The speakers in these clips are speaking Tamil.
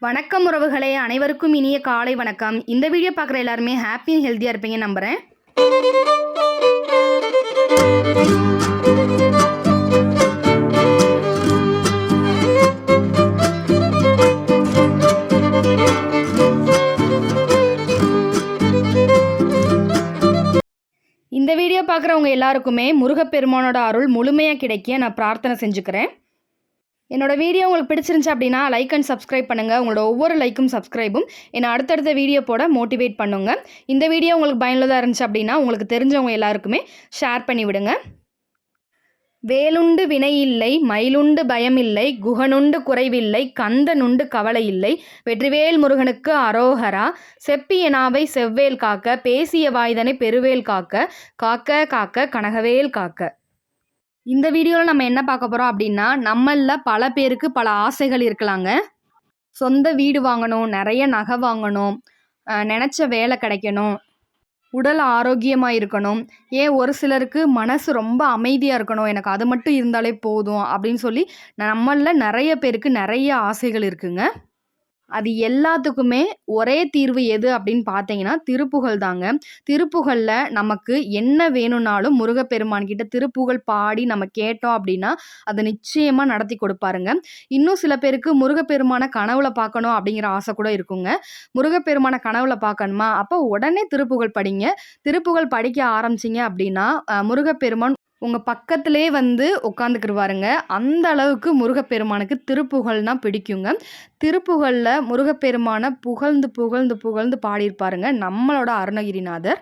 வணக்கம் உறவுகளே, அனைவருக்கும் இனிய காலை வணக்கம். இந்த வீடியோ பார்க்குற எல்லாருமே ஹாப்பி அண்ட் ஹெல்த்தியாக இருப்பீங்க நம்புகிறேன். இந்த வீடியோ பார்க்குறவங்க எல்லாருக்குமே முருகப்பெருமானோட அருள் முழுமையாக கிடைக்க நான் பிரார்த்தனை செஞ்சுக்கிறேன். என்னோட வீடியோ உங்களுக்கு பிடிச்சிருந்துச்சு அப்படின்னா லைக் அண்ட் சப்ஸ்கிரைப் பண்ணுங்கள். உங்களோட ஒவ்வொரு லைக்கும் சப்ஸ்கிரைபும் என்னை அடுத்தடுத்த வீடியோ போட மோட்டிவேட் பண்ணுங்க. இந்த வீடியோ உங்களுக்கு பயனுள்ளதாக இருந்துச்சு அப்படின்னா உங்களுக்கு தெரிஞ்சவங்க எல்லாருக்குமே ஷேர் பண்ணி விடுங்க. வேலுண்டு வினையில்லை, மயிலுண்டு பயமில்லை, குகனுண்டு குறைவில்லை, கந்தனுண்டு கவலை இல்லை, வெற்றிவேல் முருகனுக்கு அரோகரா, செப்பிய நாவை செவ்வேல் காக்க, பேசிய வாய்தனை பெருவேல் காக்க, காக்க காக்க கனகவேல் காக்க. இந்த வீடியோவில் நம்ம என்ன பார்க்க போகிறோம் அப்படின்னா, நம்மளில் பல பேருக்கு பல ஆசைகள் இருக்கலாங்க. சொந்த வீடு வாங்கணும், நிறைய நகை வாங்கணும், நினச்ச வேலை கிடைக்கணும், உடல் ஆரோக்கியமாக இருக்கணும், ஏன் ஒரு சிலருக்கு மனசு ரொம்ப அமைதியாக இருக்கணும், எனக்கு அது மட்டும் இருந்தாலே போதும் அப்படின்னு சொல்லி நம்மளில் நிறைய பேருக்கு நிறைய ஆசைகள் இருக்குங்க. அது எல்லாத்துக்குமே ஒரே தீர்வு எது அப்படின்னு பார்த்தீங்கன்னா திருப்புகழ் தாங்க. திருப்புகழில் நமக்கு என்ன வேணும்னாலும் முருகப்பெருமான் கிட்ட திருப்புகழ் பாடி நம்ம கேட்டோம் அப்படின்னா அதை நிச்சயமாக நடத்தி கொடுப்பாருங்க. இன்னும் சில பேருக்கு முருகப்பெருமான கனவுல பார்க்கணும் அப்படிங்கிற ஆசை கூட இருக்குங்க. முருகப்பெருமான கனவுல பார்க்கணுமா, அப்போ உடனே திருப்புகழ் படிங்க. திருப்புகழ் படிக்க ஆரம்பிச்சிங்க அப்படின்னா முருகப்பெருமான் உங்கள் பக்கத்திலே வந்து உட்காந்துக்கிருவாருங்க. அந்த அளவுக்கு முருகப்பெருமானுக்கு திருப்புகழ்னா பிடிக்குங்க. திருப்புகழில் முருகப்பெருமானை புகழ்ந்து புகழ்ந்து புகழ்ந்து பாடியிருப்பாருங்க நம்மளோட அருணகிரிநாதர்.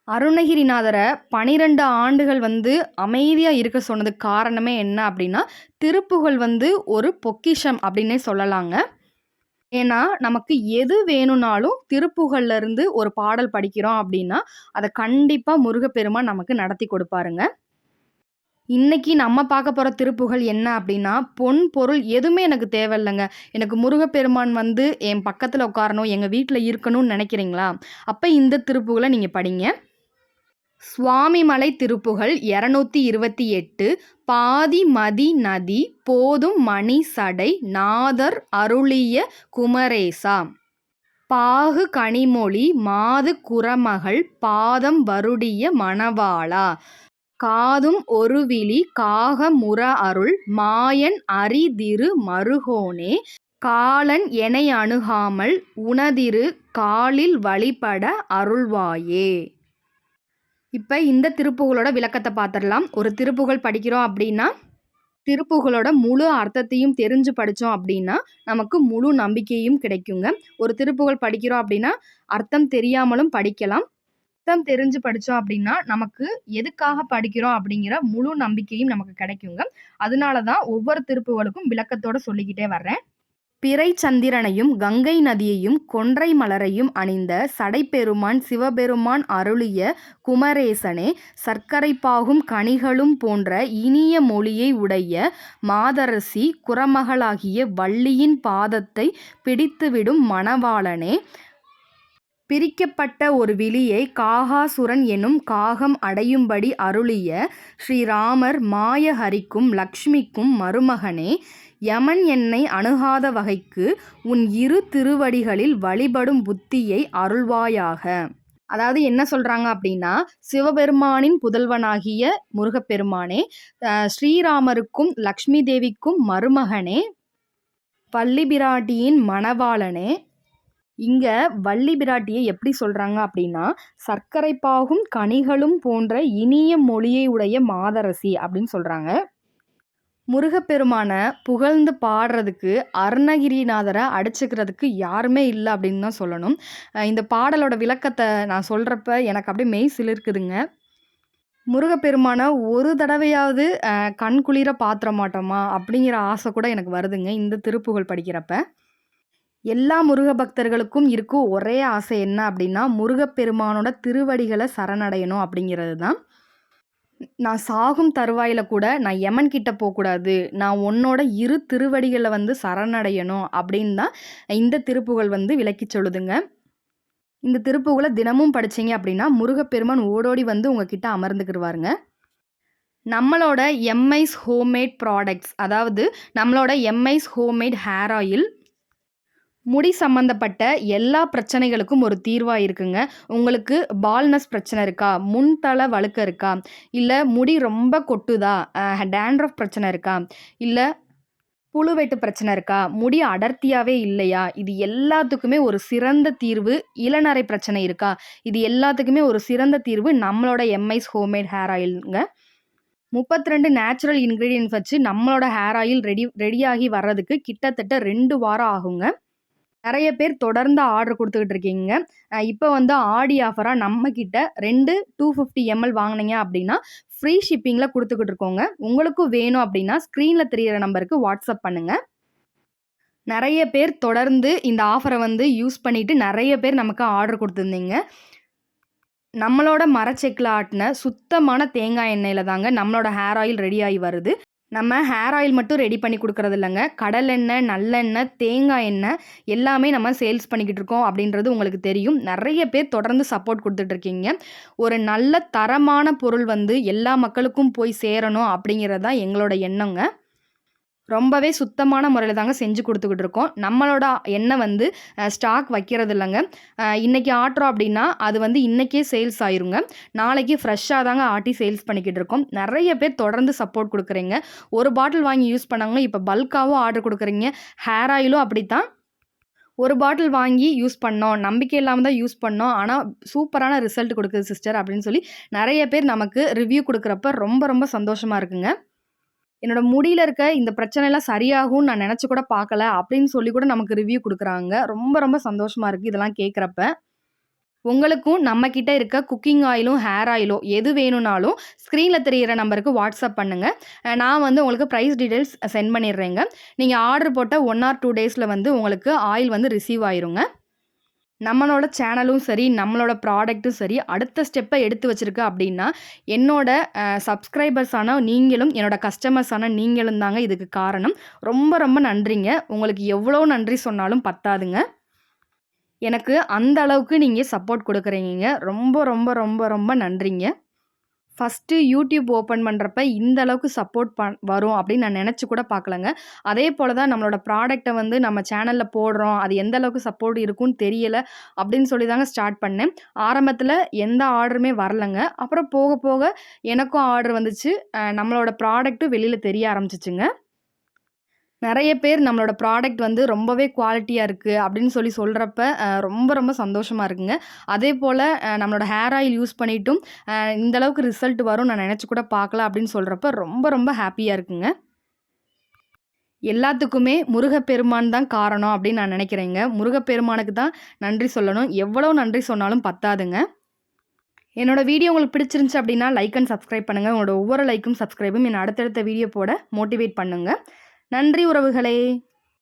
அருணகிரிநாதரை 12 ஆண்டுகள் வந்து அமைதியாக இருக்க சொன்னதுக்கு காரணமே என்ன அப்படின்னா திருப்புகழ் வந்து ஒரு பொக்கிஷம் அப்படின்னே சொல்லலாங்க. ஏன்னா நமக்கு எது வேணும்னாலும் திருப்புகழ்ல இருந்து ஒரு பாடல் படிக்கிறோம் அப்படின்னா அதை கண்டிப்பாக முருகப்பெருமான் நமக்கு நடத்தி கொடுப்பாருங்க. இன்னைக்கு நம்ம பார்க்க போகிற திருப்புகழ் என்ன அப்படின்னா, பொன் பொருள் எதுவுமே எனக்கு தேவையில்லைங்க, எனக்கு முருகப்பெருமான் வந்து என் பக்கத்தில் உட்காரணும், எங்கள் வீட்டில் இருக்கணும்னு நினைக்கிறீங்களா, அப்போ இந்த திருப்புகழை நீங்கள் படிங்க. சுவாமிமலை திருப்புகழ் 228. பாதி மதி நதி போதும் மணி சடை நாதர் அருளிய குமரேசா, பாகு கனிமொழி மாது குறமகள் பாதம் வருடிய மணவாளா, காதும் ஒருவிழி காகமுற அருள் மாயன் அரிதிரு மருகோனே, காலன் எனை அணுகாமல் உனதிரு காலில் வழிபட அருள்வாயே. இப்போ இந்த திருப்புகழோட விளக்கத்தை பார்த்துடலாம். ஒரு திருப்புகழ் படிக்கிறோம் அப்படின்னா திருப்புகழோட முழு அர்த்தத்தையும் தெரிஞ்சு படித்தோம் அப்படின்னா நமக்கு முழு நம்பிக்கையும் கிடைக்குங்க. ஒரு திருப்புகழ் படிக்கிறோம் அப்படின்னா அர்த்தம் தெரியாமலும் படிக்கலாம். அர்த்தம் தெரிஞ்சு படித்தோம் அப்படின்னா நமக்கு எதுக்காக படிக்கிறோம் அப்படிங்கிற முழு நம்பிக்கையும் நமக்கு கிடைக்குங்க. அதனால தான் ஒவ்வொரு திருப்புகழுக்கும் விளக்கத்தோடு சொல்லிக்கிட்டே வர்றேன். பிறை சந்திரனையும் கங்கை நதியையும் கொன்றை மலரையும் அணிந்த சடைப்பெருமான் சிவபெருமான் அருளிய குமரேசனே, சர்க்கரை பாகும் கனிகளும் போன்ற இனிய மொழியை உடைய மாதரசி குறமகளாகிய வள்ளியின் பாதத்தை பிடித்துவிடும் மணவாளனே, பிரிக்கப்பட்ட ஒரு விழியை காகாசுரன் எனும் காகம் அடையும்படி அருளிய ஸ்ரீராமர் மாயஹரிக்கும் லக்ஷ்மிக்கும் மருமகனே, யமன் என்னை அணுகாத வகைக்கு உன் இரு திருவடிகளில் வழிபடும் புத்தியை அருள்வாயாக. அதாவது என்ன சொல்கிறாங்க அப்படின்னா, சிவபெருமானின் புதல்வனாகிய முருகப்பெருமானே, ஸ்ரீராமருக்கும் லக்ஷ்மி தேவிக்கும் மருமகனே, வள்ளி பிராட்டியின் மணவாளனே. இங்கே வள்ளி பிராட்டியை எப்படி சொல்கிறாங்க அப்படின்னா, சர்க்கரை பாகும் கனிகளும் போன்ற இனிய மொழியை உடைய மாதரசி அப்படின்னு சொல்கிறாங்க. முருகப்பெருமானை புகழ்ந்து பாடுறதுக்கு அருணகிரிநாதரை அடிச்சுக்கிறதுக்கு யாருமே இல்லை அப்படின்னு தான் சொல்லணும். இந்த பாடலோட விளக்கத்தை நான் சொல்கிறப்ப எனக்கு அப்படியே மெய் சிலிர்க்குதுங்க. முருகப்பெருமானை ஒரு தடவையாவது கண்குளிர பாத்திர மாட்டோமா அப்படிங்கிற ஆசை கூட எனக்கு வருதுங்க இந்த திருப்புகழ் படிக்கிறப்ப. எல்லா முருக பக்தர்களுக்கும் இருக்கும் ஒரே ஆசை என்ன அப்படின்னா முருகப்பெருமானோட திருவடிகளை சரணடையணும் அப்படிங்கிறது தான். நான் சாகும் தருவாயில் கூட நான் யமன் கிட்ட போகக்கூடாது, நான் உன்னோட இரு திருவடிகளை வந்து சரணடையணும் அப்படின்னு தான் இந்த திருப்புகழ் வந்து விளக்கி சொல்லுதுங்க. இந்த திருப்புகழை தினமும் படிச்சிங்க அப்படின்னா முருகப்பெருமான் ஓடோடி வந்து உங்ககிட்ட அமர்ந்துக்கிடுவாருங்க. நம்மளோட எம்ஐஸ் ஹோம்மேட் ப்ராடக்ட்ஸ், அதாவது நம்மளோட எம்ஐஸ் ஹோம்மேட் ஹேர் ஆயில், முடி சம்மந்தப்பட்ட எல்லா பிரச்சனைகளுக்கும் ஒரு தீர்வா இருக்குங்க. உங்களுக்கு பால்னஸ் பிரச்சனை இருக்கா? முன்தல வழுக்க இருக்கா? இல்ல முடி ரொம்ப கொட்டுதா? டாண்ட்ரஃப் பிரச்சனை இருக்கா? இல்ல புழுவெட்டு பிரச்சனை இருக்கா? முடி அடர்த்தியாவே இல்லையா? இது எல்லாத்துக்குமே ஒரு சிறந்த தீர்வு. இளநரை பிரச்சனை இருக்கா? இது எல்லாத்துக்குமே ஒரு சிறந்த தீர்வு நம்மளோட எம்ஐஸ் ஹோம்மேட் ஹேர் ஆயில்ங்க. 32 நேச்சுரல் இன்கிரீடியன்ட்ஸ் வச்சு நம்மளோட ஹேர் ஆயில் ரெடியாகி வர்றதுக்கு கிட்டத்தட்ட 2 வாரம் ஆகுங்க. நெறைய பேர் தொடர்ந்து ஆர்டர் குடுத்துக்கிட்டு இருக்கீங்க. இப்ப வந்து ஆடி ஆஃபரா நம்மகிட்ட 2 250 ml வாங்குனீங்க அப்டின்னா, ஃப்ரீ ஷிப்பிங்ல குடுத்துக்கிட்டு இருக்கோங்க. உங்களுக்கும் வேணும் அப்டின்னா, ஸ்க்ரீன்ல தெரியிற நம்பருக்கு வாட்ஸ்அப் பண்ணுங்க. நெறைய பேர் தொடர்ந்து இந்த ஆஃபர வந்து யூஸ் பண்ணிட்டு நெறைய பேர் நமக்கு ஆர்டர் குடுத்துருந்தீங்க. நம்மளோட மரச்செக்குல ஆட்டுன சுத்தமான தேங்காய் எண்ணெயில தாங்க நம்மளோட ஹேர் ஆயில் ரெடி ஆகி வருது. நம்ம ஹேர் ஆயில் மட்டும் ரெடி பண்ணி குடுக்குறது இல்லங்க. கடலெண்ணெய், நல்லெண்ணெய், தேங்காய் எண்ணெய் எல்லாமே நம்ம சேல்ஸ் பண்ணிக்கிட்டு இருக்கோம் அப்படின்றது உங்களுக்கு தெரியும். நெறைய பேர் தொடர்ந்து சப்போர்ட் குடுத்துட்டு இருக்கீங்க. ஒரு நல்ல தரமான பொருள் வந்து எல்லா மக்களுக்கும் போய் சேரணும் அப்படிங்கிறது தான் எங்களோட எண்ணங்க. ரொம்பவே சுத்தமான முறையில தாங்க செஞ்சு குடுத்துக்கிட்டு இருக்கோம். நம்மளோட எண்ணெய் வந்து ஸ்டாக் வைக்கிறது இல்லங்க. இன்னைக்கு ஆட்டுறோம் அப்படின்னா, அது வந்து இன்னைக்கே சேல்ஸ் ஆயிருங்க. நாளைக்கு ஃப்ரெஷ்ஷா தாங்க ஆட்டி சேல்ஸ் பண்ணிக்கிட்டு இருக்கோம். நெறைய பேர் தொடர்ந்து சப்போர்ட் குடுக்குறீங்க. ஒரு பாட்டில் வாங்கி யூஸ் பண்ணாங்க. இப்ப பல்க்காவும் ஆர்டர் குடுக்குறீங்க. ஹேர் ஆயிலும் அப்படித்தான். ஒரு பாட்டில் வாங்கி யூஸ் பண்ணோம். நம்பிக்கை இல்லாம தான் யூஸ் பண்ணோம். ஆனா சூப்பரான ரிசல்ட் குடுக்குது சிஸ்டர் அப்படின்னு சொல்லி நெறைய பேர் நமக்கு ரிவ்யூ குடுக்குறப்ப ரொம்ப ரொம்ப சந்தோஷமா இருக்குங்க. என்னோட முடியில இருக்க இந்த பிரச்சனைலாம் சரியாகும்னு நான் நெனச்சு கூட பார்க்கல. அப்படின்னு சொல்லி கூட நமக்கு ரிவ்யூ குடுக்குறாங்க. ரொம்ப ரொம்ப சந்தோஷமா இருக்கு இதெல்லாம் கேட்கறப்ப. உங்களுக்கும் நம்ம கிட்ட இருக்க குக்கிங் ஆயிலும், ஹேர் ஆயிலோ எது வேணும்னாலும் ஸ்க்ரீன்ல தெரியிற நம்பருக்கு வாட்ஸ்அப் பண்ணுங்க. நான் வந்து உங்களுக்கு பிரைஸ் டீட்டெயில்ஸ் சென்ட் பண்ணிடுறேங்க. நீங்க ஆர்டர் போட்ட 1 ஆர் 2 டேஸ்ல வந்து உங்களுக்கு ஆயில் வந்து ரிசீவ் ஆயிருங்க. நம்மளோட சேனலும் சரி, நம்மளோட ப்ராடக்ட்டும் சரி, அடுத்த ஸ்டெப்ப எடுத்து வச்சிருக்கு அப்படின்னா, என்னோட சப்ஸ்கிரைபர்ஸான நீங்களும், என்னோட கஸ்டமர்ஸான நீங்களும் தாங்க இதுக்கு காரணம். ரொம்ப ரொம்ப நன்றிங்க. உங்களுக்கு எவ்வளோ நன்றி சொன்னாலும் பத்தாதுங்க. எனக்கு அந்த அளவுக்கு நீங்க சப்போர்ட் குடுக்குறீங்கங்க. ரொம்ப ரொம்ப ரொம்ப ரொம்ப நன்றிங்க. ஃபர்ஸ்ட்டு யூடியூப் ஓப்பன் பண்ணுறப்ப இந்த அளவுக்கு சப்போர்ட் வரும் அப்படின்னு நான் நெனச்சு கூட பார்க்கலங்க. அதே போல தான் நம்மளோட ப்ராடக்ட்ட வந்து நம்ம சேனல்ல போடுறோம். அது எந்த அளவுக்கு சப்போர்ட் இருக்கும்னு தெரியல அப்படின்னு சொல்லி தாங்க ஸ்டார்ட் பண்ணேன். ஆரம்பத்தில எந்த ஆர்டருமே வரலங்க. அப்புறம் போக போக எனக்கும் ஆர்டர் வந்துச்சு. நம்மளோட ப்ராடக்ட்டும் வெளியில தெரிய ஆரம்பிச்சுச்சுங்க. நெறைய பேர் நம்மளோட ப்ராடக்ட் வந்து ரொம்பவே குவாலிட்டியா இருக்கு அப்படின்னு சொல்லி சொல்றப்ப, ரொம்ப ரொம்ப சந்தோஷமா இருக்குங்க. அதேபோல நம்மளோட ஹேர் ஆயில் யூஸ் பண்ணிட்டும், இந்த அளவுக்கு ரிசல்ட் வரும்னு நான் நெனச்சு கூட பார்க்கல அப்படின்னு சொல்றப்ப ரொம்ப ரொம்ப ஹேப்பியா இருக்குங்க. எல்லாத்துக்குமே முருகப்பெருமான் தான் காரணம் அப்படின்னு நான் நெனைக்கிறேங்க. முருகப்பெருமானுக்கு தான் நன்றி சொல்லணும். எவ்வளோ நன்றி சொன்னாலும் பத்தாதுங்க. என்னோட வீடியோ உங்களுக்கு பிடிச்சிருந்துச்சு அப்படின்னா, லைக் அண்ட் சப்ஸ்கிரைப் பண்ணுங்க. உங்களோட ஒவ்வொரு லைக்கும், சப்ஸ்கிரைபும் என்ன அடுத்தடுத்த வீடியோ போட மோட்டிவேட் பண்ணுங்க. நன்றி உறவுகளே!